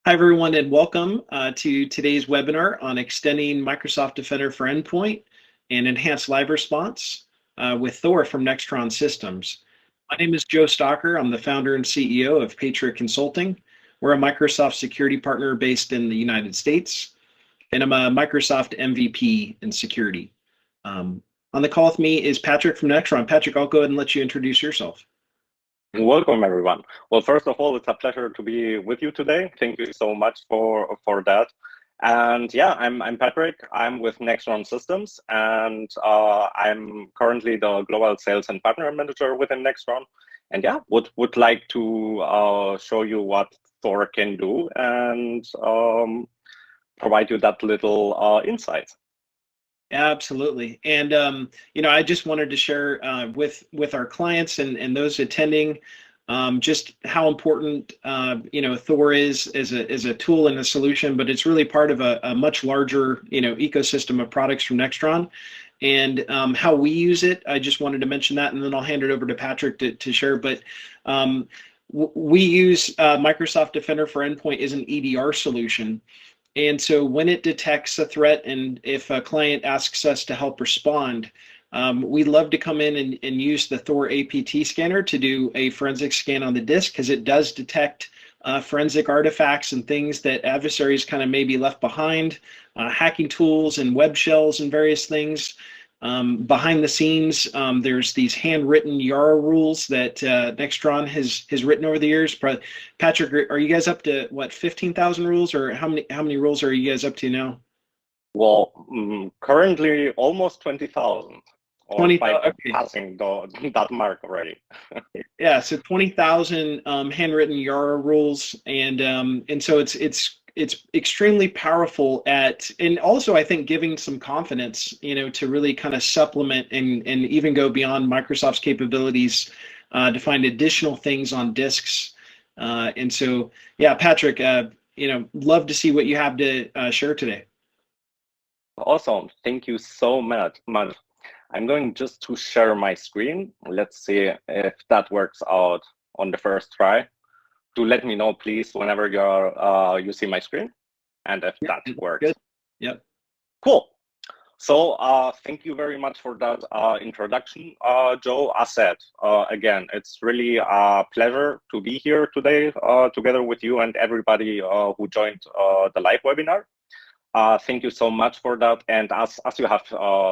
Hi, everyone, and welcome to today's webinar on extending Microsoft Defender for Endpoint and enhanced live response with Thor from Nextron Systems. My name is Joe Stocker. I'm the founder and CEO of Patriot Consulting. We're a Microsoft security partner based in the United States, and I'm a Microsoft MVP in security. On the call with me is Patrick from Nextron. Patrick, I'll go ahead and let you introduce yourself. Welcome, everyone. Well, first of all, it's a pleasure to be with you today. Thank you so much for that. And yeah, I'm Patrick. I'm with Nextron Systems, and I'm currently the global sales and partner manager within Nextron. And yeah, would like to show you what Thor can do and provide you that little insight. Absolutely. And, I just wanted to share with our clients and those attending just how important, Thor is as a tool and a solution, but it's really part of a much larger, ecosystem of products from Nextron. And how we use it, I just wanted to mention that, and then I'll hand it over to Patrick to share. But we use Microsoft Defender for Endpoint as an EDR solution. And so when it detects a threat and if a client asks us to help respond, we love to come in and use the Thor APT scanner to do a forensic scan on the disk, because it does detect forensic artifacts and things that adversaries kind of maybe left behind, hacking tools and web shells and various things. Behind the scenes, there's these handwritten YARA rules that Nextron has written over the years. Patrick, are you guys up to what, 15,000 rules, or how many rules are you guys up to now? Well, currently almost 20,000. 20,000. Okay. Passing that mark already. Yeah, so 20,000 handwritten YARA rules, and so it's extremely powerful and also I think giving some confidence, to really kind of supplement and even go beyond Microsoft's capabilities to find additional things on disks. And so, yeah, Patrick, love to see what you have to share today. Awesome. Thank you so much. I'm going just to share my screen. Let's see if that works out on the first try. Do let me know, please, whenever you see my screen, and if that works. Good. Yep. Cool. So thank you very much for that introduction, Joe. As said, again, it's really a pleasure to be here today together with you and everybody who joined the live webinar. Thank you so much for that. And as you have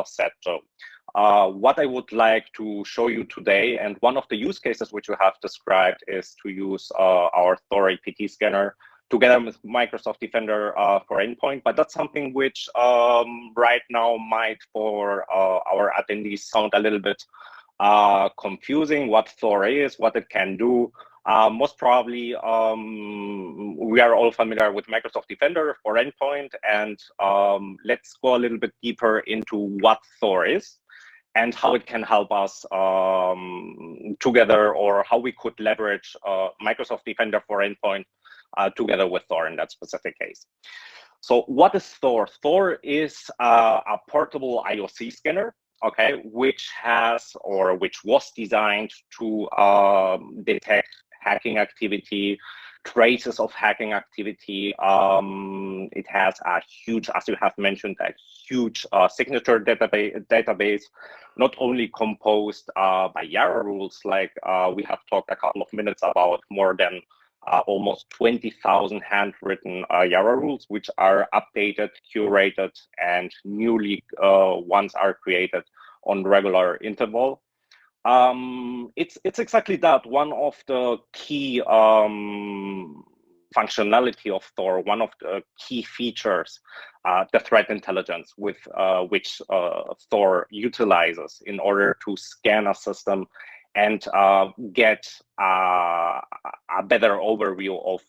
said, Joe, what I would like to show you today, and one of the use cases which you have described, is to use our Thor APT scanner together with Microsoft Defender for Endpoint. But that's something which right now might, for our attendees, sound a little bit confusing. What Thor is, what it can do. Most probably, we are all familiar with Microsoft Defender for Endpoint, and let's go a little bit deeper into what Thor is and how it can help us together, or how we could leverage Microsoft Defender for Endpoint together with Thor in that specific case. So what is Thor? Thor is a portable IOC scanner, okay, which was designed to detect hacking activity, traces of hacking activity. It has a huge, as you have mentioned, a huge signature database, not only composed by YARA rules, like we have talked a couple of minutes about, more than almost 20,000 handwritten YARA rules, which are updated, curated, and newly ones are created on regular interval. It's exactly that. One of the key functionality of Thor, one of the key features, the threat intelligence with which Thor utilizes in order to scan a system and get a better overview of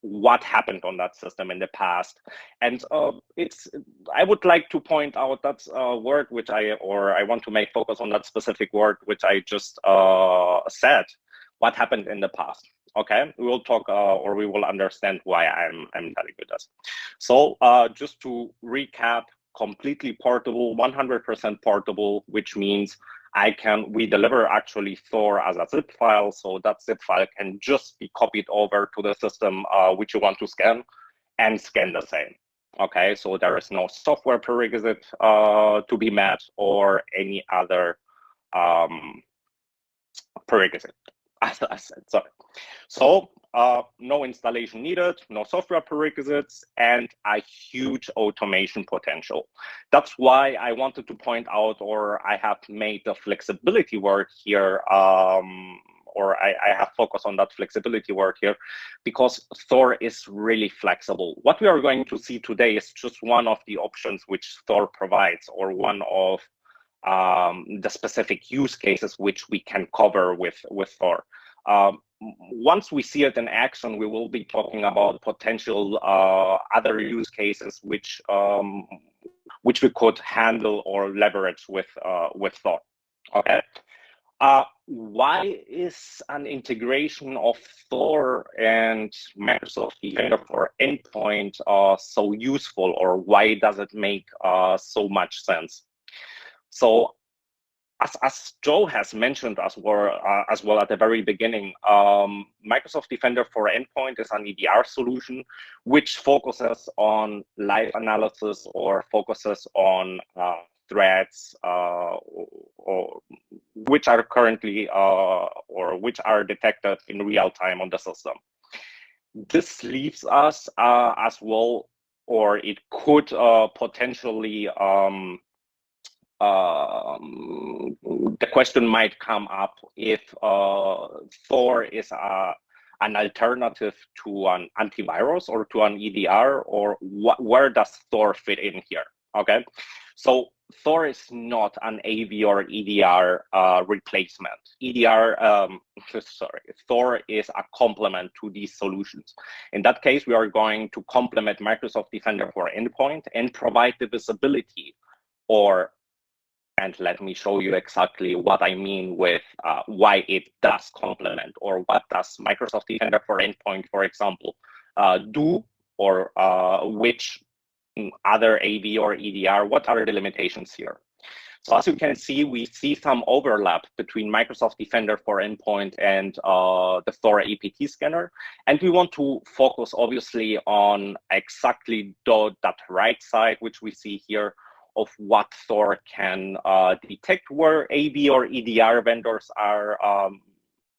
what happened on that system in the past. And I would like to point out that word which I want to make focus on that specific word which I just said, what happened in the past. Okay, we will talk or we will understand why I'm telling you this. So just to recap, completely portable, 100% portable, which means we deliver actually Thor as a zip file, so that zip file can just be copied over to the system which you want to scan and scan the same. Okay, so there is no software prerequisite to be met or any other prerequisite, as I said, sorry. So no installation needed, no software prerequisites, and a huge automation potential. That's why I wanted to point out, or I have made the flexibility work here, or I have focused on that flexibility work here, because Thor is really flexible. What we are going to see today is just one of the options which Thor provides, or one of the specific use cases which we can cover with Thor. Once we see it in action, we will be talking about potential other use cases which we could handle or leverage with Thor. Okay. Why is an integration of Thor and Microsoft Defender for Endpoint so useful, or why does it make so much sense? So, as Joe has mentioned as well at the very beginning, Microsoft Defender for Endpoint is an EDR solution which focuses on live analysis or focuses on threats or which are currently or which are detected in real time on the system. This leaves us as well, or it could potentially the question might come up if Thor is an alternative to an antivirus or to an EDR, or where does Thor fit in here? Okay, so Thor is not an AV or EDR replacement. Thor is a complement to these solutions. In that case, we are going to complement Microsoft Defender for Endpoint and provide the visibility, and let me show you exactly what I mean with why it does complement, or what does Microsoft Defender for Endpoint, for example, do, or which other AV or EDR, what are the limitations here? So as you can see, we see some overlap between Microsoft Defender for Endpoint and the Thor APT scanner. And we want to focus obviously on exactly that right side, which we see here, of what Thor can detect, where AV or EDR vendors are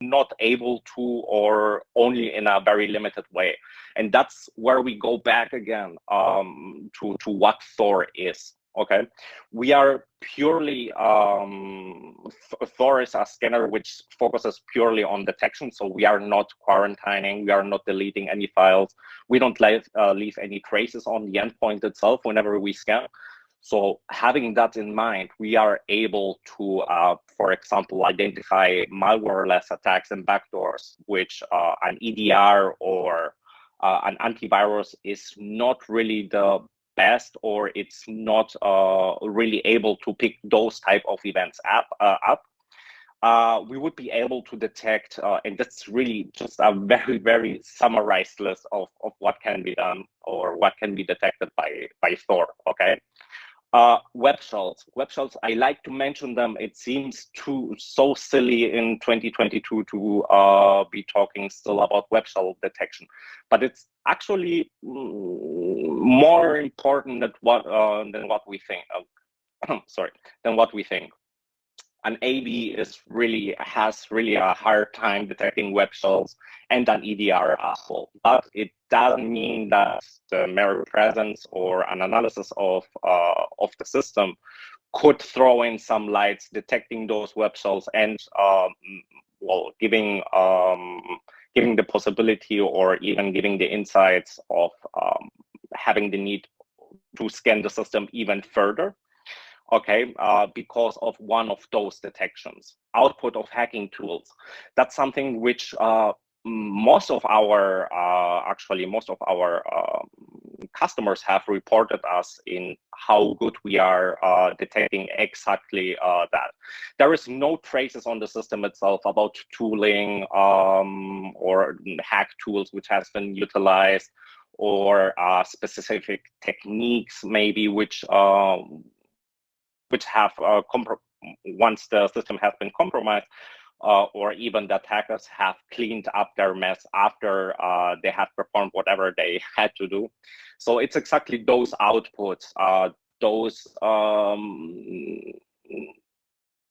not able to, or only in a very limited way. And that's where we go back again to what Thor is. Okay, we are purely Thor is a scanner which focuses purely on detection. So we are not quarantining, we are not deleting any files, we don't leave any traces on the endpoint itself whenever we scan. So having that in mind, we are able to, for example, identify malware-less attacks and backdoors, which an EDR or an antivirus is not really the best, or it's not really able to pick those type of events up. We would be able to detect, and that's really just a very, very summarized list of what can be done or what can be detected by Thor, okay? Web shells. Web shells, I like to mention them. It seems so silly in 2022 to be talking still about web shell detection, but it's actually more important than what we think. Than what we think. An AV has really a hard time detecting web shells, and an EDR as well. But it doesn't mean that the mere presence or an analysis of the system could throw in some lights detecting those web shells and giving the possibility, or even giving the insights of having the need to scan the system even further. Okay, because of one of those detections. Output of hacking tools. That's something which most of our customers have reported us in how good we are detecting exactly that. There is no traces on the system itself about tooling or hack tools which has been utilized, or specific techniques maybe which have once the system has been compromised, or even the attackers have cleaned up their mess after they have performed whatever they had to do. So it's exactly those outputs, those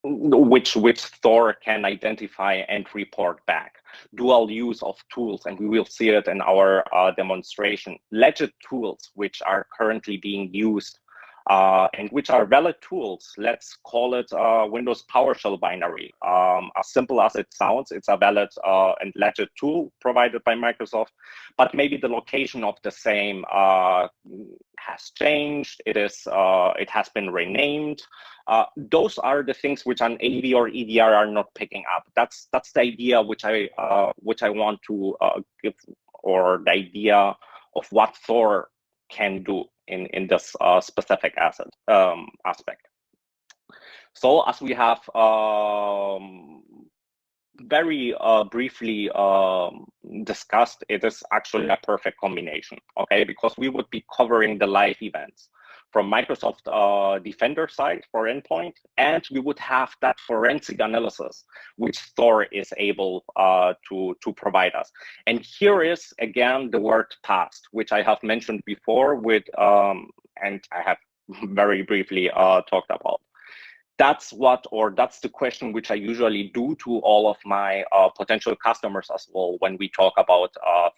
which Thor can identify and report back. Dual use of tools, and we will see it in our demonstration. Legit tools, which are currently being used and which are valid tools. Let's call it Windows PowerShell binary. As simple as it sounds, it's a valid and legit tool provided by Microsoft, but maybe the location of the same has changed. It has been renamed. Those are the things which an AV or EDR are not picking up. That's the idea which I want to give, or the idea of what Thor can do in this specific aspect. So as we have very briefly discussed, it is actually a perfect combination, okay? Because we would be covering the live events from Microsoft Defender side for Endpoint, and we would have that forensic analysis, which Thor is able to provide us. And here is, again, the word past, which I have mentioned before with, and I have very briefly talked about. That's the question which I usually do to all of my potential customers as well when we talk about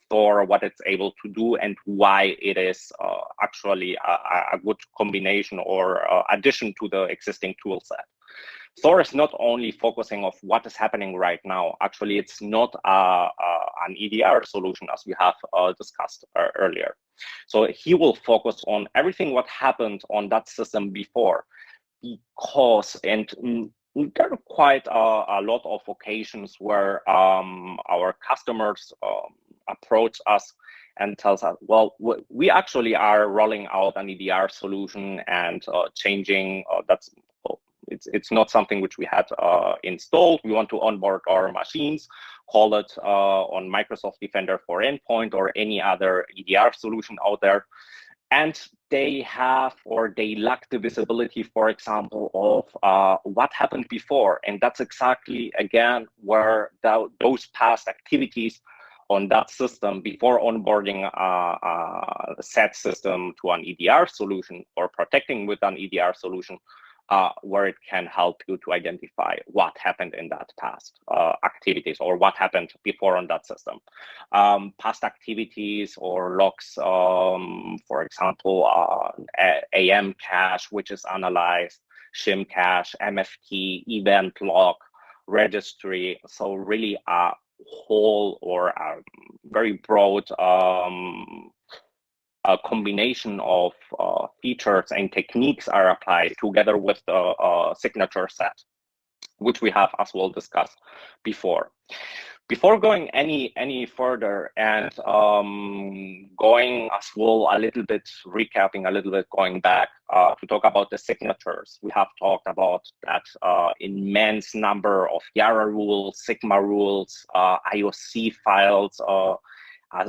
Thor, what it's able to do, and why it is actually a good combination or addition to the existing tool set. Thor is not only focusing on what is happening right now. Actually, it's not an EDR solution as we have discussed earlier. So he will focus on everything what happened on that system before. Because, and there are quite a lot of occasions where our customers approach us and tells us, well, we actually are rolling out an EDR solution and changing. It's not something which we had installed. We want to onboard our machines, call it on Microsoft Defender for Endpoint or any other EDR solution out there. And they have, or they lack the visibility, for example, of what happened before. And that's exactly, again, where those past activities on that system before onboarding a set system to an EDR solution or protecting with an EDR solution, where it can help you to identify what happened in that past activities or what happened before on that system. Past activities or logs, for example, AM cache, which is analyzed, shim cache, MFT, event log, registry. So really a whole or a very broad a combination of features and techniques are applied together with the signature set, which we have as well discussed before. Before going any further and going as well a little bit, recapping a little bit, going back to talk about the signatures, we have talked about that immense number of Yara rules, Sigma rules, IOC files,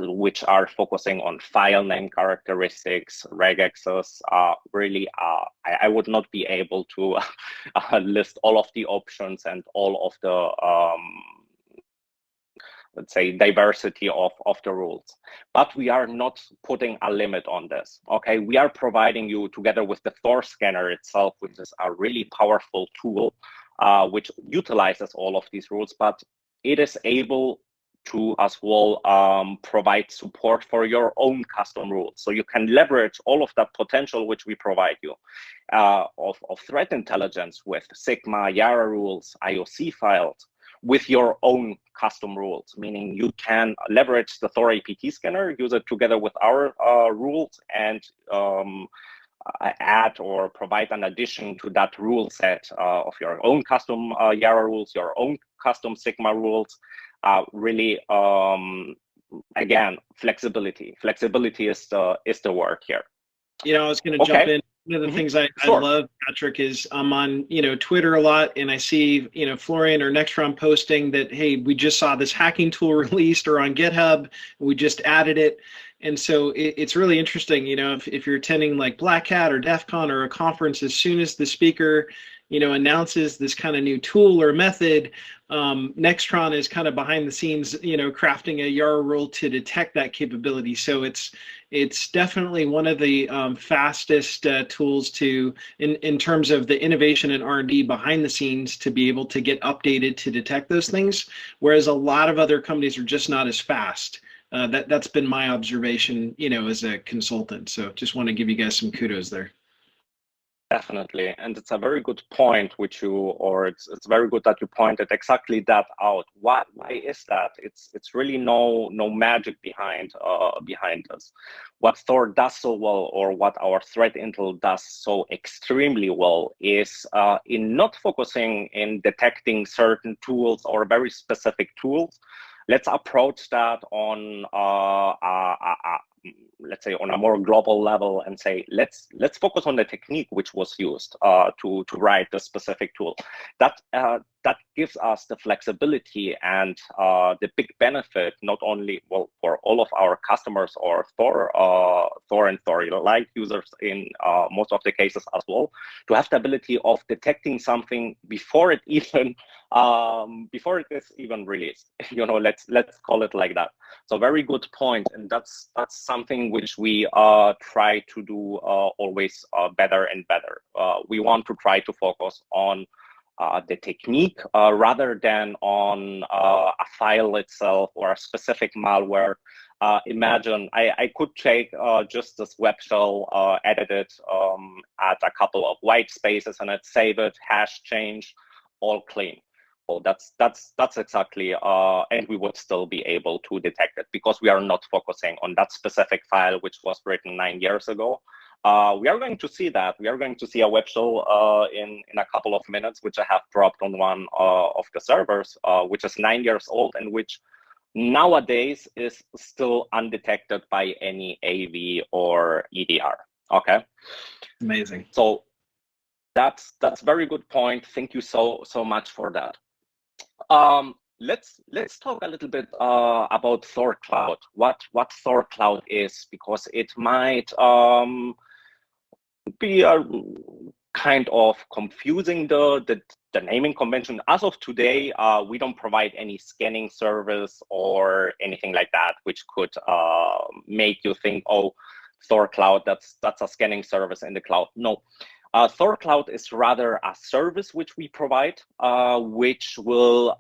which are focusing on file name characteristics, regexes. Really, I would not be able to list all of the options and all of the, let's say, diversity of the rules. But we are not putting a limit on this, okay? We are providing you, together with the Thor scanner itself, which is a really powerful tool, which utilizes all of these rules, but it is able to as well provide support for your own custom rules. So you can leverage all of that potential which we provide you of threat intelligence with Sigma, Yara rules, IOC files, with your own custom rules, meaning you can leverage the Thor APT scanner, use it together with our rules, and add or provide an addition to that rule set of your own custom Yara rules, your own custom Sigma rules. Really, again, flexibility. Flexibility is the word here. You know, I was going to jump in. One of the things I love, Patrick, is I'm on Twitter a lot, and I see Florian or Nextron posting that, hey, we just saw this hacking tool released, or on GitHub, we just added it. And so it's really interesting, if you're attending like Black Hat or DEF CON or a conference, as soon as the speaker announces this kind of new tool or method, Nextron is kind of behind the scenes, crafting a YARA rule to detect that capability. So it's definitely one of the fastest tools in terms of the innovation and R&D behind the scenes to be able to get updated to detect those things, whereas a lot of other companies are just not as fast. That's been my observation, as a consultant. So just want to give you guys some kudos there. Definitely, and it's a very good point, it's very good that you pointed exactly that out. Why is that? It's really no magic behind this. What Thor does so well, or what our threat intel does so extremely well, is in not focusing in detecting certain tools or very specific tools. Let's approach that on let's say on a more global level and say let's focus on the technique which was used to write the specific tool. That gives us the flexibility and the big benefit, not only for all of our customers or Thor and Thor-like users in most of the cases as well, to have the ability of detecting something before it is even released. Let's call it like that. So very good point, and that's something which we try to do always better and better. We want to try to focus on the technique rather than on a file itself or a specific malware. Imagine I could take just this web shell, edit it, add a couple of white spaces, and I'd save it, hash change, all clean. Well, that's exactly, and we would still be able to detect it because we are not focusing on that specific file which was written 9 years ago. We are going to see that. We are going to see a web shell in a couple of minutes, which I have dropped on one of the servers, which is 9 years old and which nowadays is still undetected by any AV or EDR. Okay. Amazing. So that's very good point. Thank you so much for that. Let's talk a little bit about Thor Cloud. What Thor Cloud is, because it might be a kind of confusing the naming convention. As of today, we don't provide any scanning service or anything like that, which could make you think, oh, Thor Cloud, that's a scanning service in the cloud. No. Thor Cloud is rather a service which we provide, which will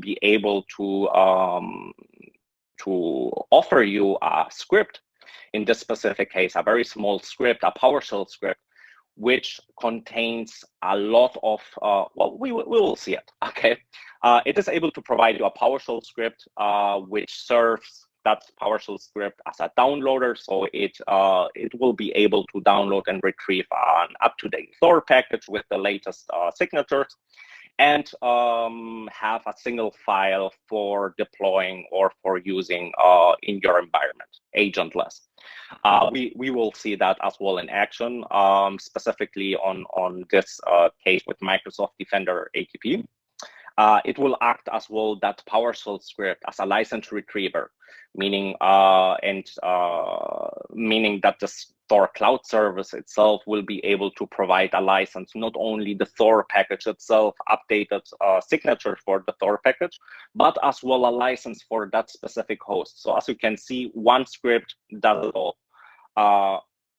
be able to offer you a script. In this specific case, a very small script, a PowerShell script, which contains a lot of we will see it. Okay, it is able to provide you a PowerShell script which serves that PowerShell script as a downloader, so it will be able to download and retrieve an up-to-date Thor package with the latest signatures, and have a single file for deploying or for using in your environment, agentless. We will see that as well in action, specifically on this case with Microsoft Defender ATP. It will act as well that PowerShell script as a license retriever, meaning that the Thor Cloud service itself will be able to provide a license, not only the Thor package itself, updated signature for the Thor package, but as well a license for that specific host. So as you can see, one script does it all.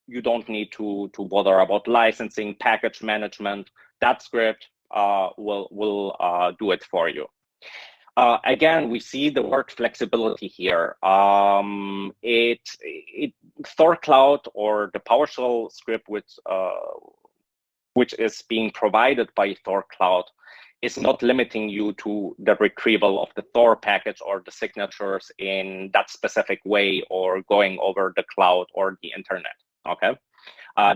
You don't need to bother about licensing, package management. That script will do it for you. Again, we see the word flexibility here. Thor Cloud, or the PowerShell script which is being provided by Thor Cloud, is not limiting you to the retrieval of the Thor package or the signatures in that specific way, or going over the cloud or the internet. Okay.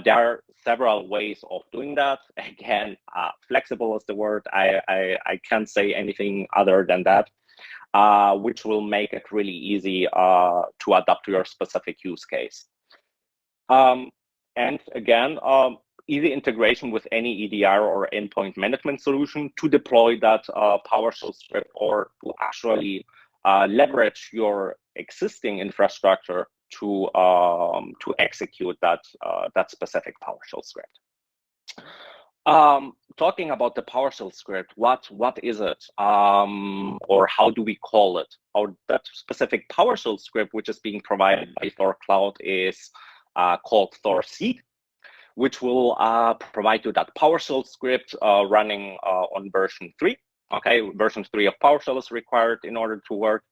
There are several ways of doing that. Again, flexible is the word. I can't say anything other than that, which will make it really easy to adapt to your specific use case. And again, easy integration with any EDR or endpoint management solution to deploy that PowerShell script, or to actually leverage your existing infrastructure to execute that specific PowerShell script. Talking about the PowerShell script, what is it, or how do we call it? Or that specific PowerShell script, which is being provided by Thor Cloud, is called Thor Seed, which will provide you that PowerShell script running on version 3. Okay, version 3 of PowerShell is required in order to work.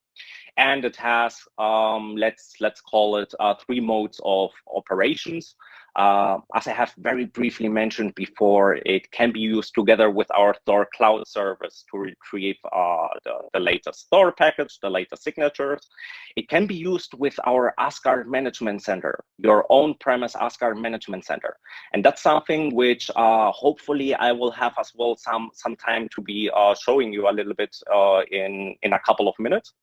And it has, let's call it 3 modes of operations. As I have very briefly mentioned before, it can be used together with our Thor Cloud service to retrieve the latest Thor package, the latest signatures. It can be used with our AccountGuard Management Center, your own premise AccountGuard Management Center. And that's something which hopefully I will have as well some time to be showing you a little bit in a couple of minutes,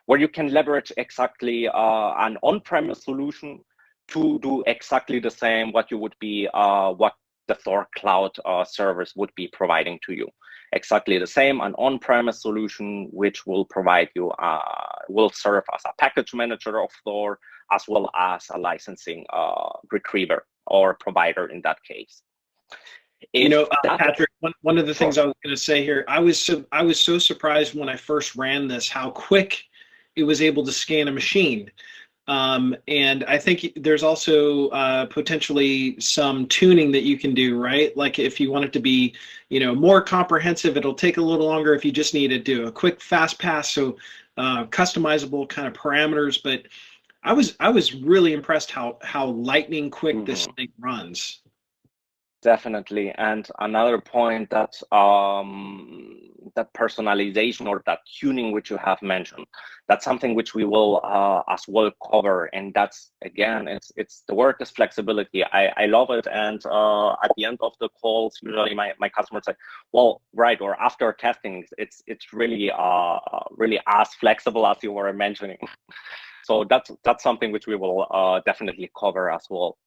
where you can leverage exactly an on-premise solution to do exactly the same what you would be what the Thor Cloud service would be providing to you. Exactly the same, an on-premise solution which will provide you, will serve as a package manager of Thor, as well as a licensing retriever or provider in that case. Patrick, one of the things I was going to say here, I was so surprised when I first ran this, how quick it was able to scan a machine. And I think there's also potentially some tuning that you can do, right? Like if you want it to be, more comprehensive, it'll take a little longer if you just need to do a quick fast pass. So customizable kind of parameters. But I was really impressed how lightning quick this thing runs. Definitely. And another point that that personalization or that tuning which you have mentioned, that's something which we will as well cover. And that's, again, it's the word is flexibility. I love it. And at the end of the calls, usually my customers say, well, right, or after testing, it's really really as flexible as you were mentioning. So that's something which we will definitely cover as well.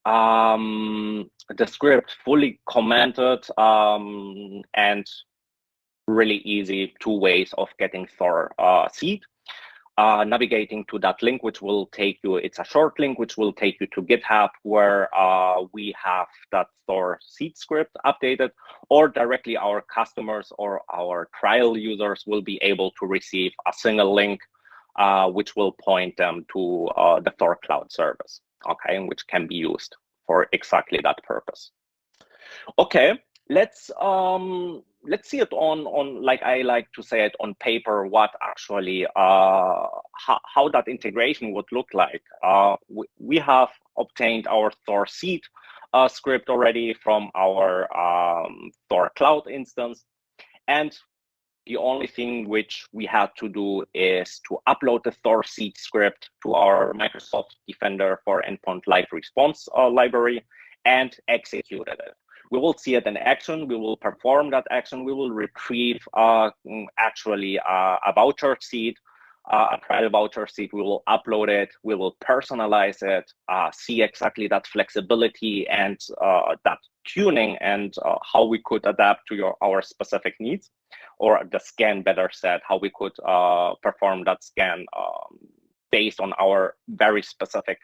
The script fully commented and really easy 2 ways of getting Thor Seed. Navigating to that link, which will take you, it's a short link, which will take you to GitHub, where we have that Thor Seed script updated, or directly our customers or our trial users will be able to receive a single link, which will point them to the Thor Cloud service, okay, which can be used for exactly that purpose. Okay, let's see it on like I like to say it on paper, what actually how that integration would look like. We have obtained our Thor Seed script already from our Thor Cloud instance, and the only thing which we had to do is to upload the Thor Seed script to our Microsoft Defender for Endpoint Live Response library and executed it. We will see it in action. We will perform that action. We will retrieve actually a voucher seed, a trial voucher seed. We will upload it. We will personalize it, see exactly that flexibility and that tuning and how we could adapt to our specific needs, or the scan, better said, how we could perform that scan based on our very specific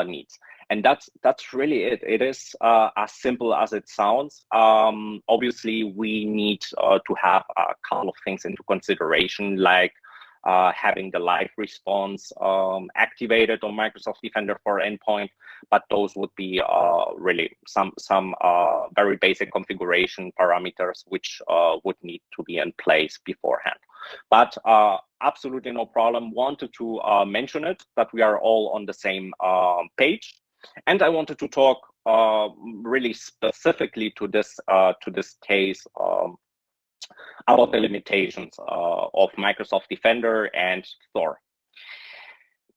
needs. And that's really it. It is as simple as it sounds. Obviously, we need to have a couple of things into consideration, like having the live response activated on Microsoft Defender for Endpoint, but those would be really some very basic configuration parameters which would need to be in place beforehand. But absolutely no problem. Wanted to mention it, that we are all on the same page. And I wanted to talk really specifically to this case about the limitations of Microsoft Defender and Thor.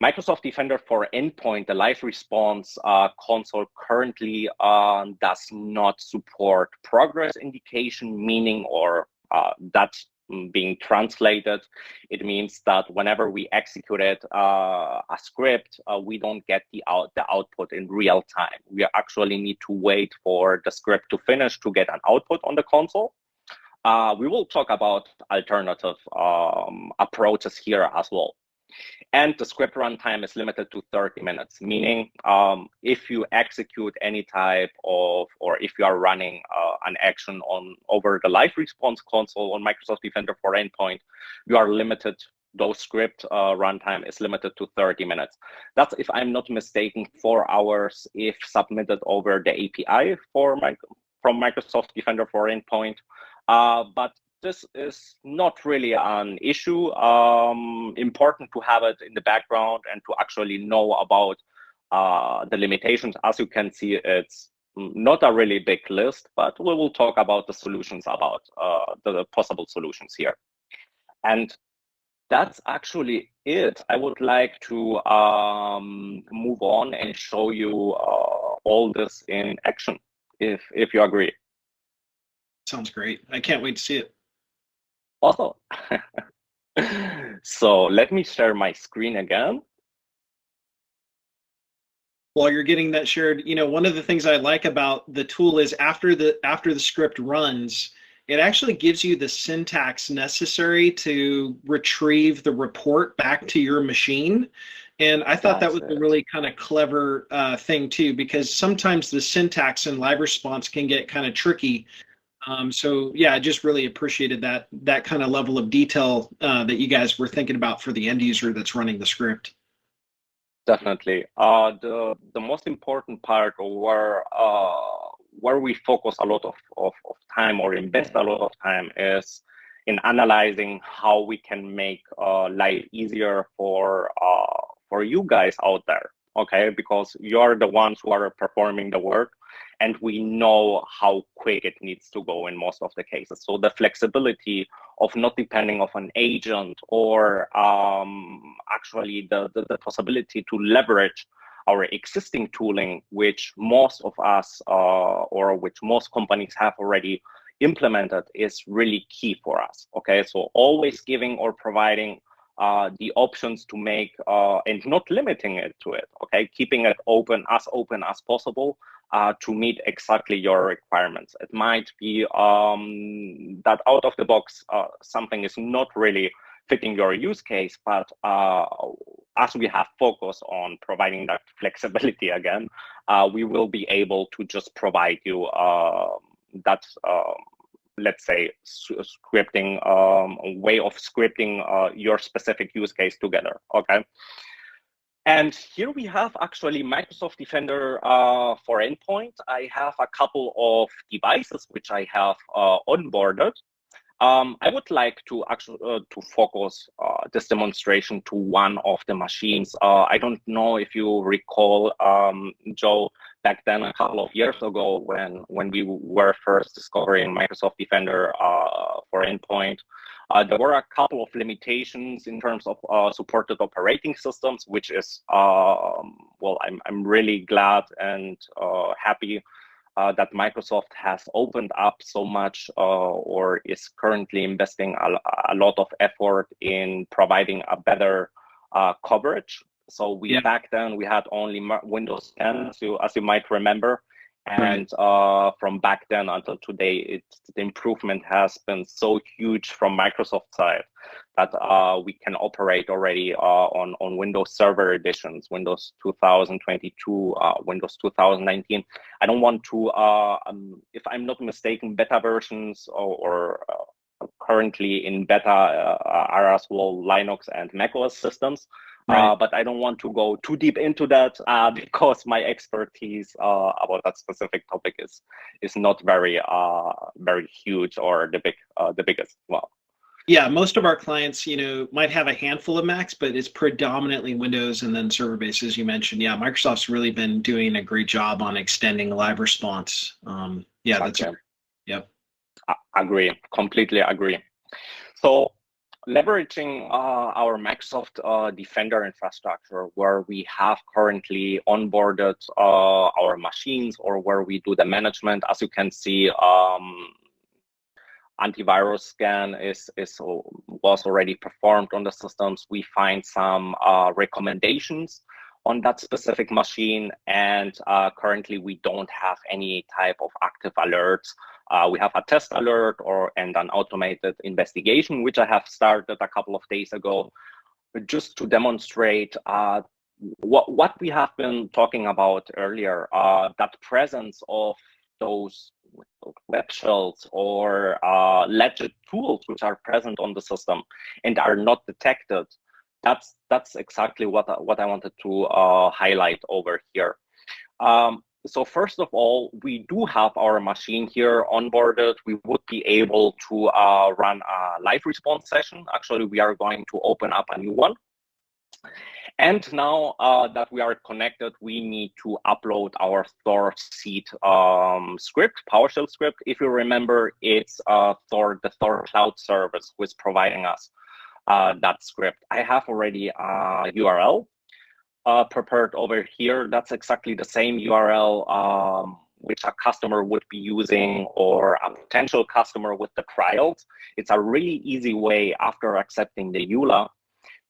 Microsoft Defender for Endpoint, the live response console currently does not support progress indication, meaning, or that's being translated, it means that whenever we executed a script, we don't get the output in real time. We actually need to wait for the script to finish to get an output on the console. We will talk about alternative approaches here as well. And the script runtime is limited to 30 minutes, meaning if you execute any type of, or if you are running an action over the live response console on Microsoft Defender for Endpoint, you are limited. Those script runtime is limited to 30 minutes. That's, if I'm not mistaken, 4 hours if submitted over the API from Microsoft Defender for Endpoint. But this is not really an issue. Important to have it in the background and to actually know about the limitations. As you can see, it's not a really big list, but we will talk about the solutions, about the possible solutions here. And that's actually it. I would like to move on and show you all this in action, if you agree. Sounds great. I can't wait to see it. Also, so let me share my screen again. While you're getting that shared, one of the things I like about the tool is after the script runs, it actually gives you the syntax necessary to retrieve the report back to your machine. And I thought that was a really kind of clever thing too, because sometimes the syntax in live response can get kind of tricky. So yeah, I just really appreciated that kind of level of detail that you guys were thinking about for the end user that's running the script. Definitely. The most important part, where we focus a lot of time, or invest a lot of time, is in analyzing how we can make life easier for you guys out there. Okay, because you're the ones who are performing the work, and we know how quick it needs to go in most of the cases. So the flexibility of not depending on an agent, or actually the possibility to leverage our existing tooling, which most of us or which most companies have already implemented, is really key for us. Okay, so always giving or providing the options to make and not limiting it to it. Okay, keeping it open as possible to meet exactly your requirements. It might be that out of the box something is not really fitting your use case, but as we have focused on providing that flexibility again, we will be able to just provide you that let's say scripting way of scripting your specific use case together. Okay. And here we have actually Microsoft Defender for Endpoint. I have a couple of devices which I have onboarded. I would like to actually to focus this demonstration to one of the machines. I don't know if you recall, Joe, back then a couple of years ago when we were first discovering Microsoft Defender for Endpoint. There were a couple of limitations in terms of supported operating systems, which is, well, I'm really glad and happy that Microsoft has opened up so much or is currently investing a lot of effort in providing a better coverage. So back then we had only Windows 10, as you might remember. And from back then until today, the improvement has been so huge from Microsoft side that we can operate already on Windows Server editions, Windows 2022, Windows 2019. I don't want to, if I'm not mistaken, beta versions or currently in beta are as well Linux and macOS systems. Right. But I don't want to go too deep into that because my expertise about that specific topic is not very huge or the biggest. Well, yeah, most of our clients, might have a handful of Macs, but it's predominantly Windows and then server based, as you mentioned. Yeah, Microsoft's really been doing a great job on extending live response. Yeah, that's yep. Agree, completely agree. So, leveraging our Microsoft Defender infrastructure, where we have currently onboarded our machines, or where we do the management, as you can see, antivirus scan was already performed on the systems. We find some recommendations on that specific machine, and currently we don't have any type of active alerts. We have a test alert and an automated investigation, which I have started a couple of days ago. just to demonstrate what we have been talking about earlier, that presence of those web shells or legit tools which are present on the system and are not detected. That's exactly what I wanted to highlight over here. So first of all, we do have our machine here onboarded. We would be able to run a live response session. Actually, we are going to open up a new one. And now that we are connected, we need to upload our Thor seed script, PowerShell script. If you remember, it's the Thor Cloud service who is providing us that script. I have already a URL prepared over here. That's exactly the same URL which a customer would be using, or a potential customer with the trials. It's a really easy way after accepting the EULA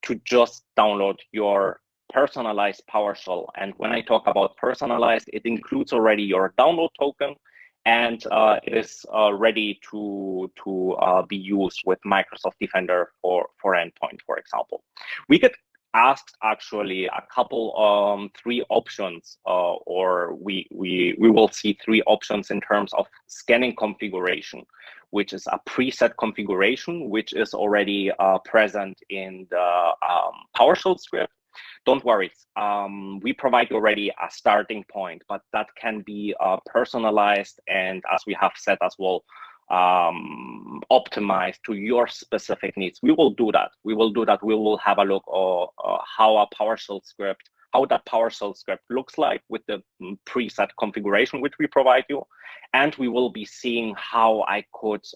to just download your personalized PowerShell. And when I talk about personalized, it includes already your download token, and it is ready to be used with Microsoft Defender for Endpoint, for example. We get asked actually a couple, three options, or we will see three options in terms of scanning configuration, which is a preset configuration, which is already present in the PowerShell script. Don't worry, we provide already a starting point, but that can be personalized, and as we have said as well, optimized to your specific needs. We will do that. We will have a look at how that PowerShell script looks like with the preset configuration which we provide you, and we will be seeing how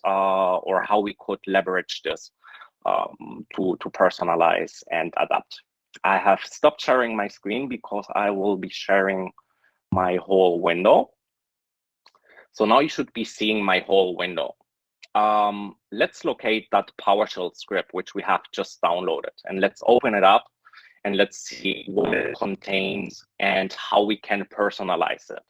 how we could leverage this to personalize and adapt. I have stopped sharing my screen because I will be sharing my whole window. So now you should be seeing my whole window. Let's locate that PowerShell script, which we have just downloaded, and let's open it up and let's see what it contains and how we can personalize it.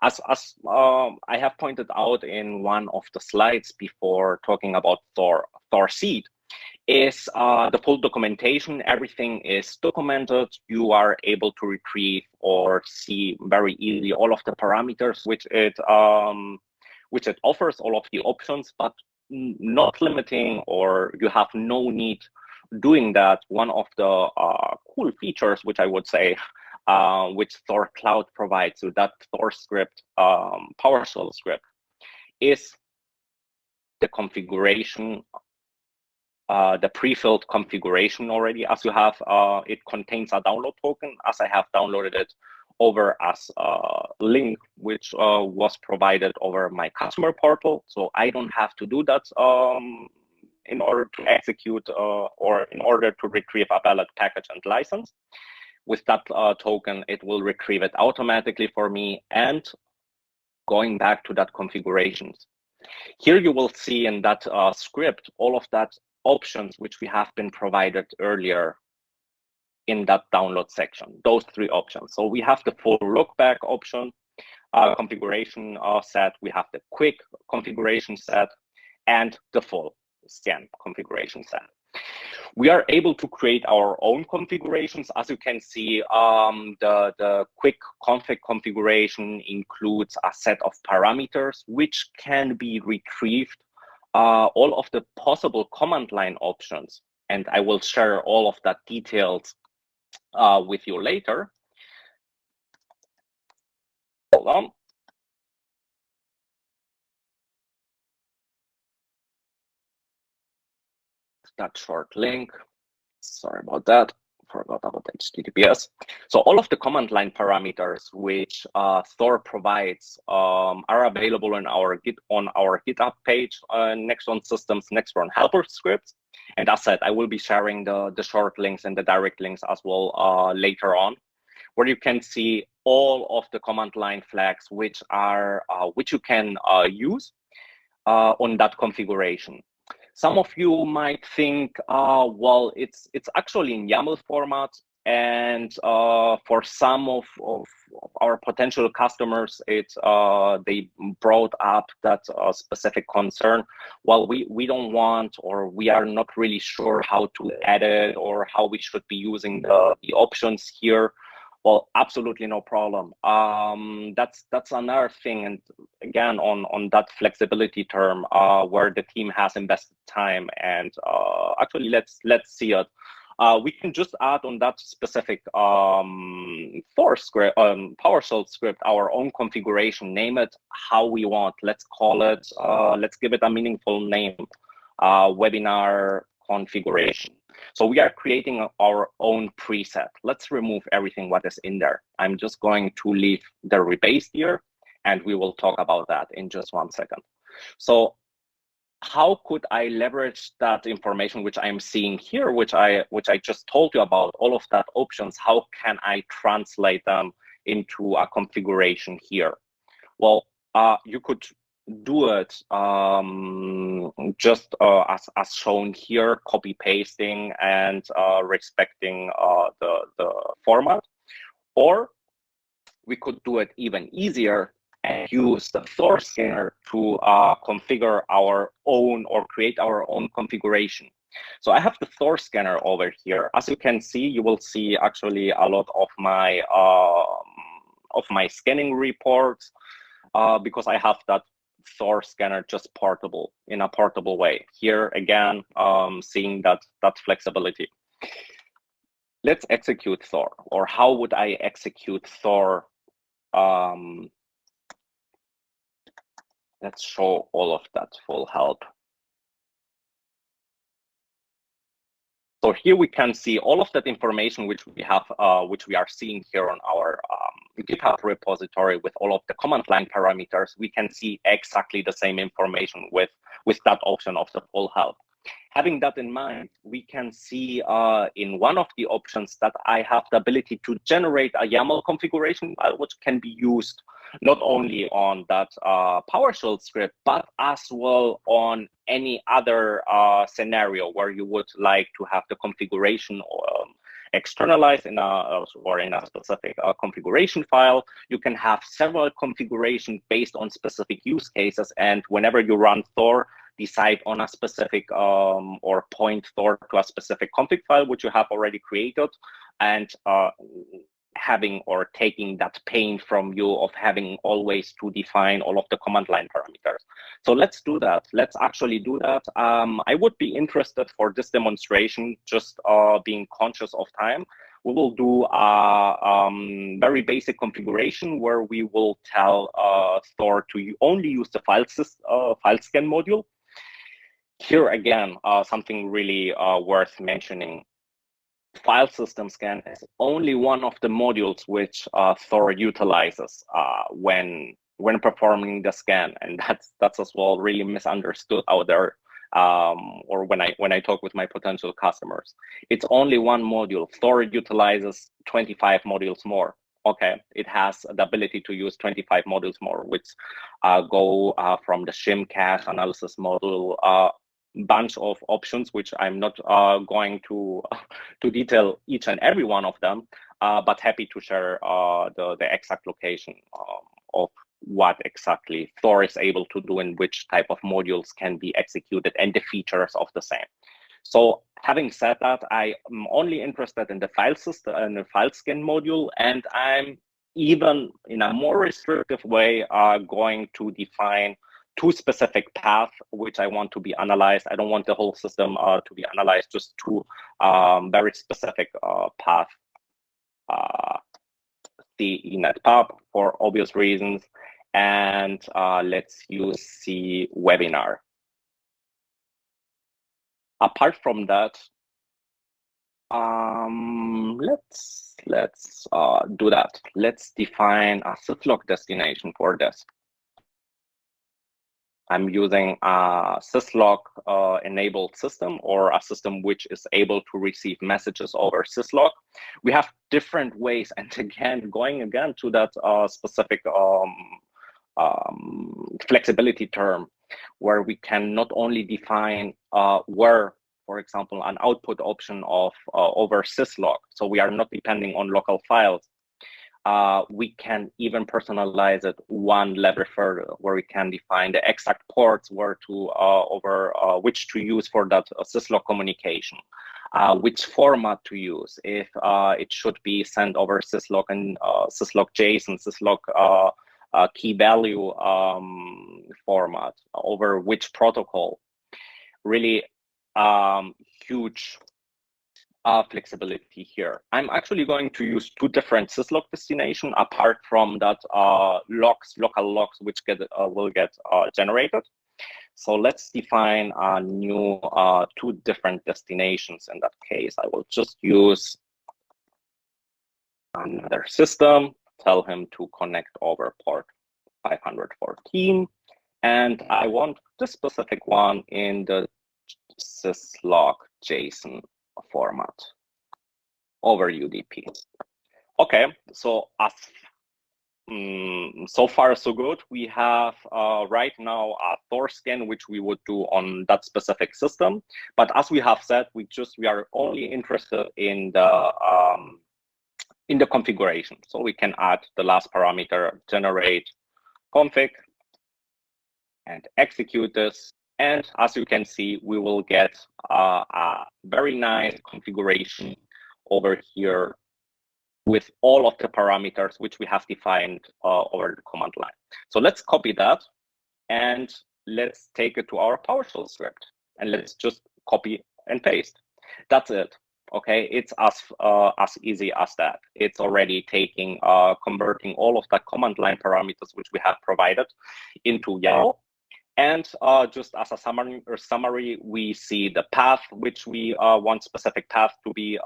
As I have pointed out in one of the slides before talking about Thor seed, is the full documentation. Everything is documented. You are able to retrieve or see very easily all of the parameters which it offers, all of the options, but not limiting, or you have no need doing that. One of the cool features, which I would say, which Thor Cloud provides you, that Thor script, PowerShell script, is the configuration, the pre-filled configuration already. As you have, it contains a download token, as I have downloaded it over as a link which was provided over my customer portal. So I don't have to do that in order to execute or in order to retrieve a valid package and license. With that token, it will retrieve it automatically for me. And going back to that configurations, here you will see in that script all of that options which we have been provided earlier in that download section, those three options. So we have the full look back option, configuration set, we have the quick configuration set, and the full scan configuration set. We are able to create our own configurations. As you can see, the quick config configuration includes a set of parameters which can be retrieved, all of the possible command line options, and I will share all of that details with you later. Hold on. That short link. Sorry about that. Forgot about HTTPS. So all of the command line parameters which Thor provides are available on our GitHub page, Nextron Systems, Nextron Helper scripts. And as said, I will be sharing the short links and the direct links as well later on, where you can see all of the command line flags which you can use on that configuration. Some of you might think, well, it's actually in YAML format. And for some of our potential customers, they brought up that specific concern. Well, we don't want, or we are not really sure how to edit or how we should be using the options here. Well, absolutely no problem. That's another thing, and again on that flexibility term, where the team has invested time, and actually let's see it. We can just add on that specific Thor script, PowerShell script, our own configuration, name it how we want. Let's call it, let's give it a meaningful name, webinar configuration. So we are creating our own preset. Let's remove everything what is in there. I'm just going to leave the rebase here, and we will talk about that in just 1 second. So how could I leverage that information which I'm seeing here, which I just told you about, all of that options? How can I translate them into a configuration here? Well, you could do it just as shown here, copy pasting and respecting the format, or we could do it even easier and use the Thor scanner to configure our own or create our own configuration. So I have the Thor scanner over here. As you can see, you will see actually a lot of my scanning reports because I have that Thor scanner just portable in a portable way. Here again, seeing that flexibility. Let's execute Thor, or how would I execute Thor? Let's show all of that full help. So here we can see all of that information which we have, which we are seeing here on our GitHub repository with all of the command line parameters. We can see exactly the same information with that option of the full help. Having that in mind, we can see in one of the options that I have the ability to generate a YAML configuration file, which can be used not only on that PowerShell script, but as well on any other scenario where you would like to have the configuration externalized in a specific configuration file. You can have several configurations based on specific use cases, and whenever you run Thor, decide on a specific or point Thor to a specific config file which you have already created, and having or taking that pain from you of having always to define all of the command line parameters. So let's do that. Let's actually do that. I would be interested for this demonstration, just being conscious of time. We will do a very basic configuration where we will tell Thor to only use the file scan module. Here again, something really worth mentioning. File system scan is only one of the modules which Thor utilizes when performing the scan, and that's as well really misunderstood out there, or when I talk with my potential customers. It's only one module. Thor utilizes 25 modules more. Okay, it has the ability to use 25 modules more, which go from the shim cache analysis module, bunch of options, which I'm not going to detail each and every one of them, but happy to share the exact location of what exactly Thor is able to do and which type of modules can be executed and the features of the same. So having said that, I am only interested in the file system and the file scan module, and I'm even in a more restrictive way going to define two specific paths which I want to be analyzed. I don't want the whole system to be analyzed, just two very specific path. The eNetPub for obvious reasons, and let's use C webinar. Apart from that, let's do that. Let's define a syslog destination for this. I'm using a syslog enabled system, or a system which is able to receive messages over syslog. We have different ways, and again, going again to that specific flexibility term, where we can not only define where, for example, an output option of over syslog, so we are not depending on local files. We can even personalize it one level further, where we can define the exact ports where to which to use for that syslog communication, which format to use, if it should be sent over syslog and syslog JSON, syslog key value format, over which protocol. Really huge flexibility here. I'm actually going to use two different syslog destinations apart from that local logs, which will get generated. So let's define a new two different destinations. In that case, I will just use another system, tell him to connect over port 514, and I want the specific one in the syslog JSON format over UDP. Okay, so so far so good. We have right now a Thor scan, which we would do on that specific system. But as we have said, we are only interested in the configuration. So we can add the last parameter, generate config, and execute this. And as you can see, we will get a very nice configuration over here with all of the parameters which we have defined over the command line. So let's copy that and let's take it to our PowerShell script, and let's just copy and paste. That's it. Okay, it's as easy as that. It's already taking converting all of the command line parameters which we have provided into YAML. And just as a summary, we see the path which we want specific path to be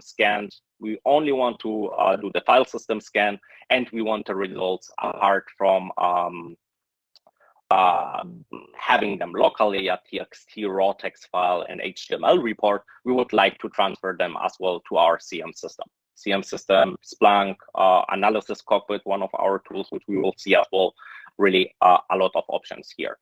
scanned. We only want to do the file system scan, and we want the results apart from having them locally at TXT, raw text file, and HTML report. We would like to transfer them as well to our CM system. CM system, Splunk, Analysis Cockpit, one of our tools, which we will see as well. Really a lot of options here.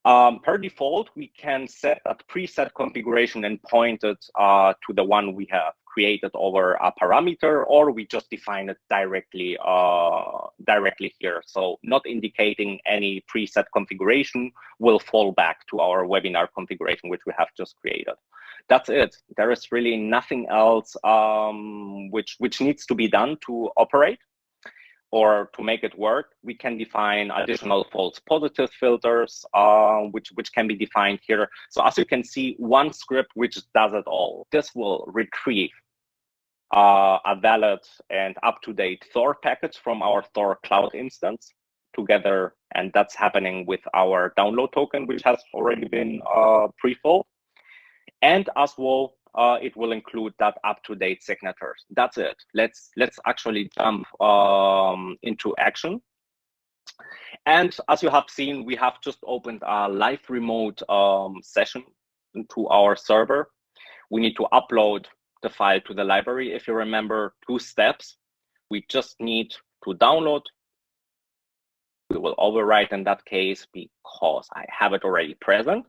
Per default, we can set that preset configuration and point it to the one we have created over a parameter, or we just define it directly here. So not indicating any preset configuration will fall back to our webinar configuration, which we have just created. That's it. There is really nothing else which needs to be done to operate or to make it work. We can define additional false positive filters, which can be defined here. So as you can see, one script which does it all. This will retrieve a valid and up-to-date Thor package from our Thor cloud instance together, and that's happening with our download token, which has already been pre-filled. And as well, it will include that up-to-date signatures. That's it. Let's actually jump into action. And as you have seen, we have just opened a live remote session into our server. We need to upload the file to the library. If you remember, 2 steps. We just need to download. We will overwrite in that case because I have it already present.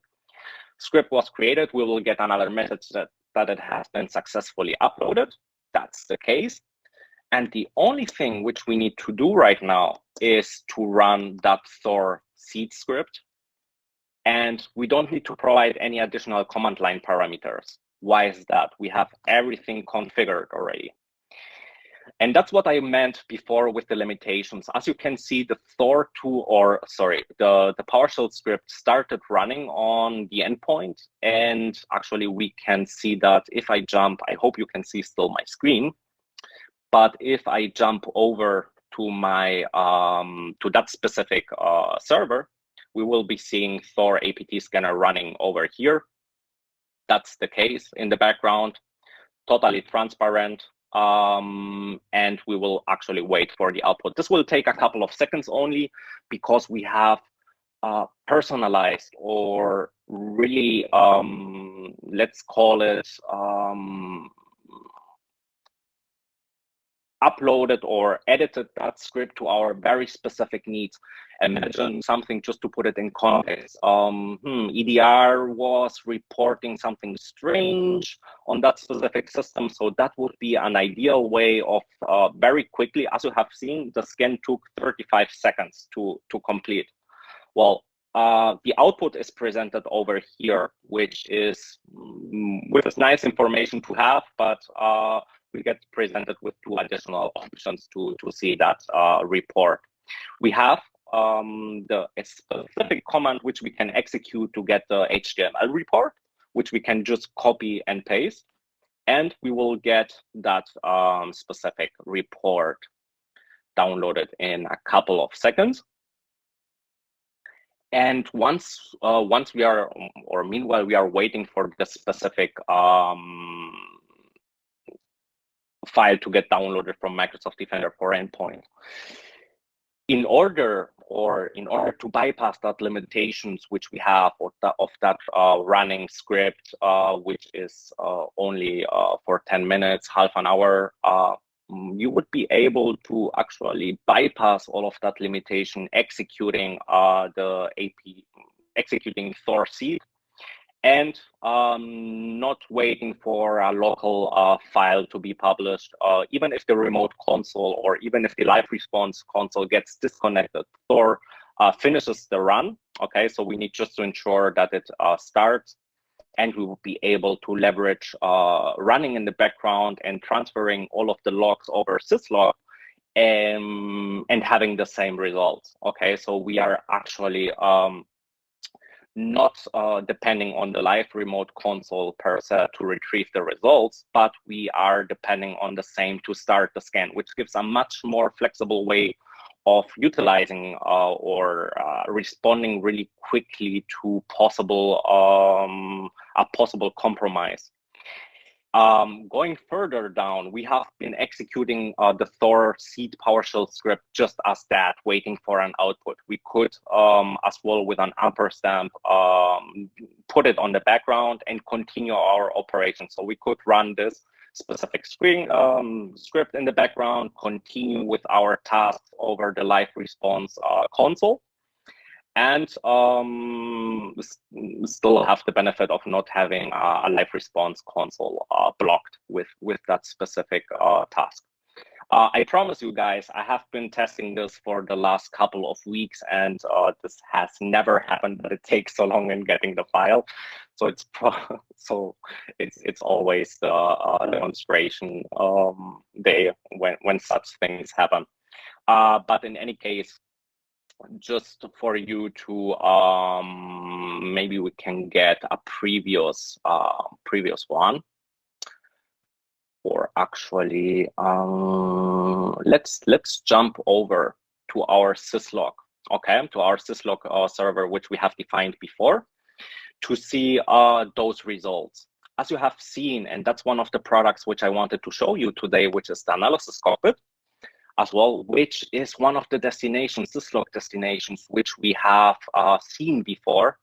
Script was created. We will get another message that it has been successfully uploaded. That's the case. And the only thing which we need to do right now is to run that Thor seed script. And we don't need to provide any additional command line parameters. Why is that? We have everything configured already. And that's what I meant before with the limitations. As you can see, the Thor 2, the PowerShell script started running on the endpoint. And actually we can see that if I jump, I hope you can see still my screen. But if I jump over to my to that specific server, we will be seeing Thor APT scanner running over here. That's the case in the background, totally transparent. And we will actually wait for the output. This will take a couple of seconds only because we have personalized, or really, let's call it uploaded or edited that script to our very specific needs. Imagine something, just to put it in context. EDR was reporting something strange on that specific system. So that would be an ideal way of very quickly, as you have seen, the scan took 35 seconds to complete. Well, the output is presented over here, which is nice information to have, but we get presented with 2 additional options to see that report. We have a specific command which we can execute to get the HTML report, which we can just copy and paste, and we will get that specific report downloaded in a couple of seconds. And once we are, or meanwhile we are waiting for the specific file to get downloaded from Microsoft Defender for Endpoint. In order to bypass that limitations which we have of that running script, which is only for 10 minutes, half an hour, you would be able to actually bypass all of that limitation, executing executing Thor seed, and not waiting for a local file to be published. Even if the remote console or even if the live response console gets disconnected, Thor finishes the run. Okay, so we need just to ensure that it starts, and we will be able to leverage running in the background and transferring all of the logs over syslog and having the same results. Okay, so we are actually not depending on the live remote console per se to retrieve the results, but we are depending on the same to start the scan, which gives a much more flexible way of utilizing or responding really quickly to a possible compromise. Going further down, we have been executing the Thor seed PowerShell script just as that, waiting for an output. We could as well with an ampersand put it on the background and continue our operation. So we could run this specific script in the background, continue with our tasks over the live response console, and still have the benefit of not having a live response console blocked with that specific task. I promise you guys, I have been testing this for the last couple of weeks, and this has never happened that it takes so long in getting the file. So it's always the demonstration day when such things happen. But in any case, just for you to maybe we can get a previous one. Or actually, let's jump over to our syslog, okay, to our syslog server, which we have defined before, to see those results. As you have seen, and that's one of the products which I wanted to show you today, which is the analysis cockpit as well, which is one of the destinations, syslog destinations, which we have seen before,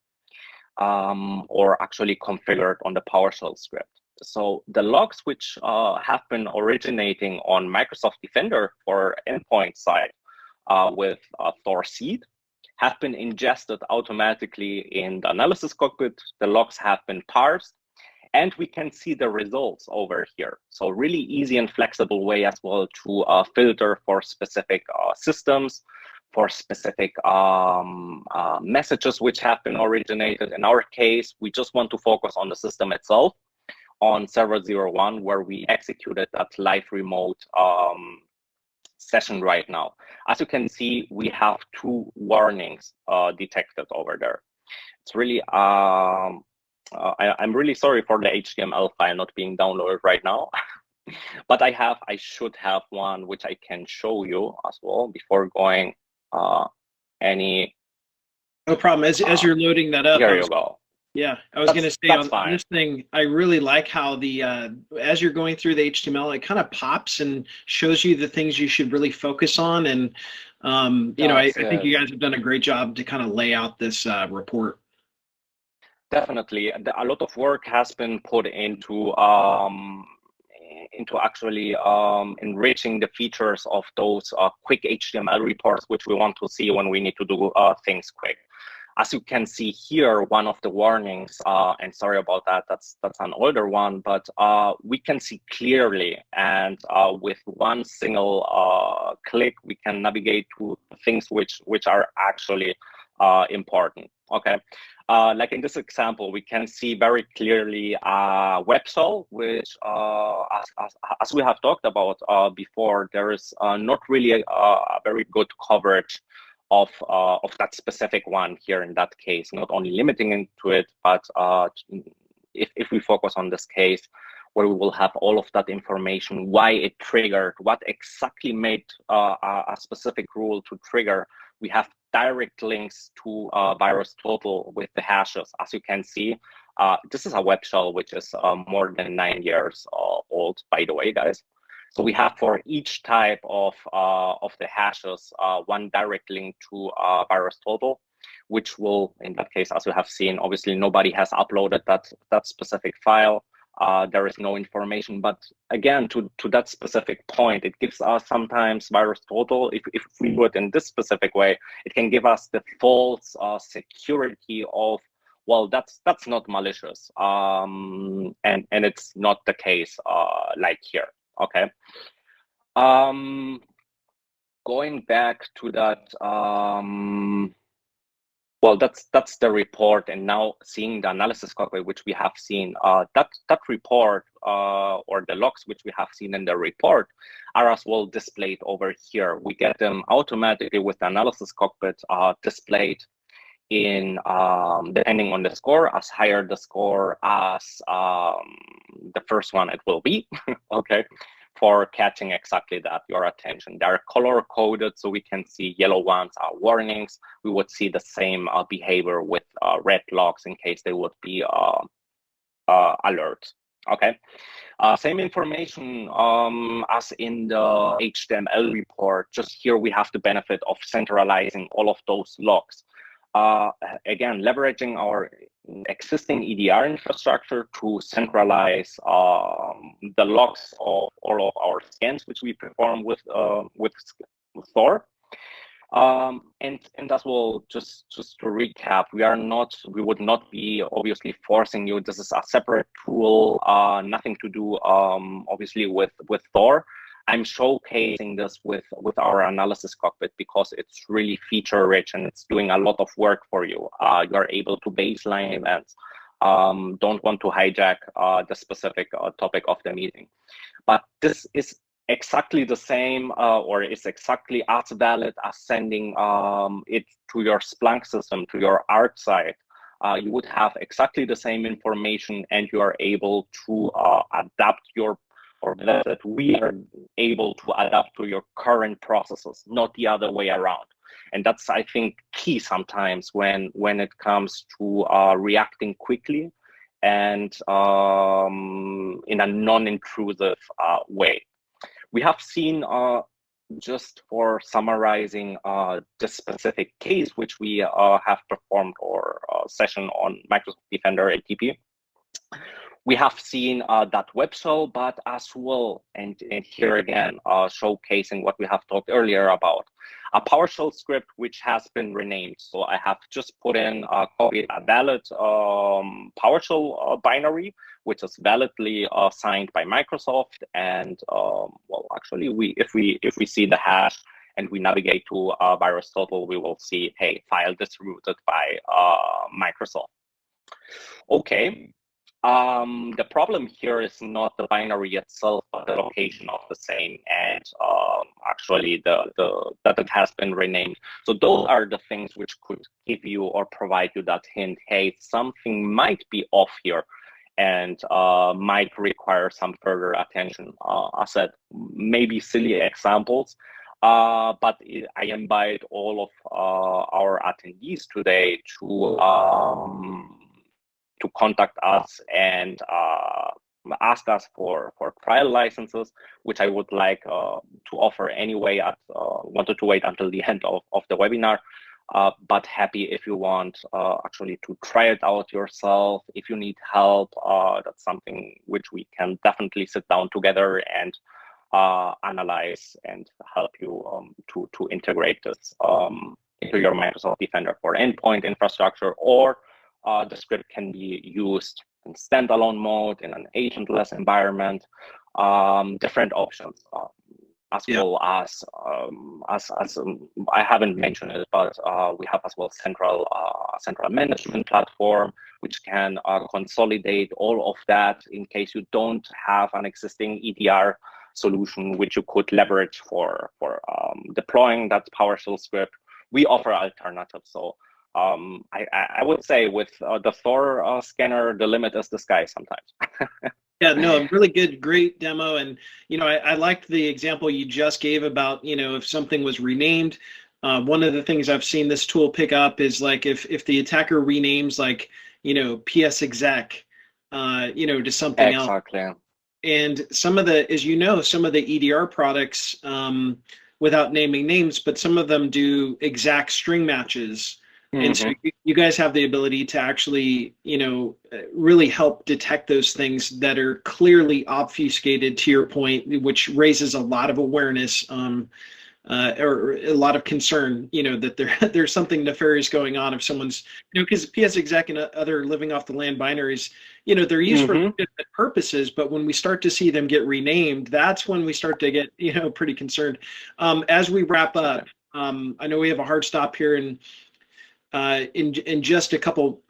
or actually configured on the PowerShell script. So the logs which have been originating on Microsoft Defender for Endpoint side with Thor seed have been ingested automatically in the analysis cockpit. The logs have been parsed, and we can see the results over here. So really easy and flexible way as well to filter for specific systems, for specific messages which have been originated. In our case, we just want to focus on the system itself, on server 01, where we executed that live remote session right now. As you can see, we have 2 warnings detected over there. It's really, I'm really sorry for the HTML file not being downloaded right now, but I should have one which I can show you as well before going any. No problem. As you're loading that up. Here you go. Yeah, I was going to say on this thing, I really like how the as you're going through the HTML, it kind of pops and shows you the things you should really focus on. And you know, I think you guys have done a great job to kind of lay out this report. Definitely, a lot of work has been put into into actually enriching the features of those quick HTML reports, which we want to see when we need to do things quick. As you can see here, one of the warnings, and sorry about that, that's an older one, but we can see clearly, and with one single click, we can navigate to things which are actually important. Okay, like in this example, we can see very clearly WebSol, which, as we have talked about before, there is not really a very good coverage of that specific one here in that case, not only limiting into it, but if we focus on this case, where we will have all of that information, why it triggered, what exactly made a specific rule to trigger. We have direct links to VirusTotal with the hashes. As you can see, this is a web shell which is more than 9 years old, by the way, guys. So we have for each type of the hashes one direct link to VirusTotal, which will, in that case, as we have seen, obviously nobody has uploaded that specific file. There is no information, but again, to that specific point, it gives us sometimes VirusTotal. If we do it in this specific way, it can give us the false security of, well, that's not malicious, and it's not the case like here. Okay. Going back to that, well, that's the report, and now seeing the analysis cockpit, which we have seen, that report or the logs which we have seen in the report are as well displayed over here. We get them automatically with the analysis cockpit displayed in depending on the score. As higher the score, as the first one it will be. Okay, for catching exactly that, your attention. They are color coded, so we can see yellow ones are warnings. We would see the same behavior with red logs in case they would be alerts. Okay, same information as in the HTML report. Just here we have the benefit of centralizing all of those logs. Again, leveraging our existing EDR infrastructure to centralize the logs of all of our scans, which we perform with Thor. And as well, just to recap, we would not be obviously forcing you. This is a separate tool, nothing to do obviously with Thor. I'm showcasing this with our analysis cockpit because it's really feature rich and it's doing a lot of work for you. You're able to baseline events. Don't want to hijack the specific topic of the meeting, but this is exactly the same or is exactly as valid as sending it to your Splunk system, to your ArcSight. You would have exactly the same information, and you are able to adapt your, or that we are able to adapt to your current processes, not the other way around. And that's, I think, key sometimes when it comes to reacting quickly and in a non-intrusive way. We have seen, just for summarizing this specific case, which we have performed or session on Microsoft Defender ATP. We have seen that web shell, but as well, and here again, showcasing what we have talked earlier about, a PowerShell script which has been renamed. So I have just put in copied a valid PowerShell binary, which is validly signed by Microsoft. And well, actually, if we see the hash and we navigate to VirusTotal, we will see, hey, file distributed by Microsoft. Okay. The problem here is not the binary itself, but the location of the same, and actually that it has been renamed. So those are the things which could give you or provide you that hint, hey, something might be off here and might require some further attention. I said, maybe silly examples, but I invite all of our attendees today to contact us and ask us for trial licenses, which I would like to offer anyway. Wanted to wait until the end of the webinar. but happy if you want actually to try it out yourself. If you need help, that's something which we can definitely sit down together and analyze and help you to integrate this into your Microsoft Defender for endpoint infrastructure, or the script can be used in standalone mode in an agentless environment. Different options. As well as I haven't mentioned it, but we have as well central management platform, which can consolidate all of that in case you don't have an existing EDR solution, which you could leverage for deploying that PowerShell script. We offer alternatives. So I would say with the Thor scanner, the limit is the sky sometimes. Yeah, no, really good, great demo. And, I liked the example you just gave about, if something was renamed. One of the things I've seen this tool pick up is like if the attacker renames like, PS exec, to something else. Exactly. And some of the, as some of the EDR products, without naming names, but some of them do exact string matches. And so you guys have the ability to actually, really help detect those things that are clearly obfuscated, to your point, which raises a lot of awareness or a lot of concern, that there's something nefarious going on if someone's, because PS exec and other living off the land binaries, they're used for different purposes, but when we start to see them get renamed, that's when we start to get, pretty concerned. As we wrap up, I know we have a hard stop here, and in just a couple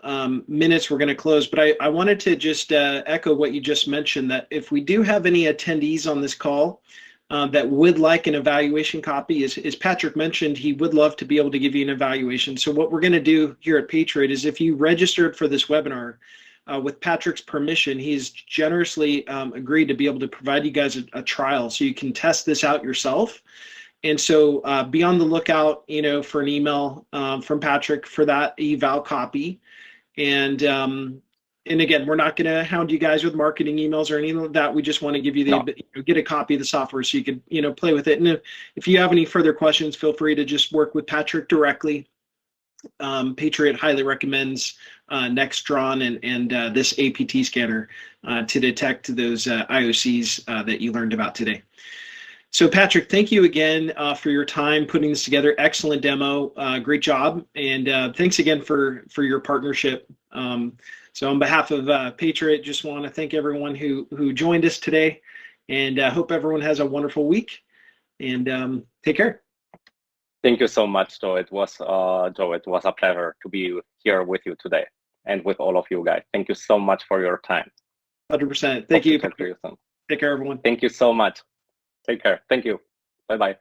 minutes we're going to close, but I wanted to just echo what you just mentioned, that if we do have any attendees on this call that would like an evaluation copy, as Patrick mentioned, he would love to be able to give you an evaluation. So what we're going to do here at Patriot is, if you registered for this webinar with Patrick's permission, he's generously agreed to be able to provide you guys a trial so you can test this out yourself. And so be on the lookout, for an email from Patrick for that eval copy. And again, we're not going to hound you guys with marketing emails or anything like that. We just want to give you get a copy of the software so you can, play with it. And if you have any further questions, feel free to just work with Patrick directly. Patriot highly recommends Nextron and this APT scanner to detect those IOCs that you learned about today. So Patrick, thank you again for your time putting this together. Excellent demo, great job, and thanks again for your partnership. So on behalf of Patriot, just want to thank everyone who joined us today, and hope everyone has a wonderful week. And take care. Thank you so much, Joe. It was a pleasure to be here with you today and with all of you guys. Thank you so much for your time. 100%. Thank you. Talk to you soon. Take care, everyone. Thank you so much. Take care. Thank you. Bye-bye.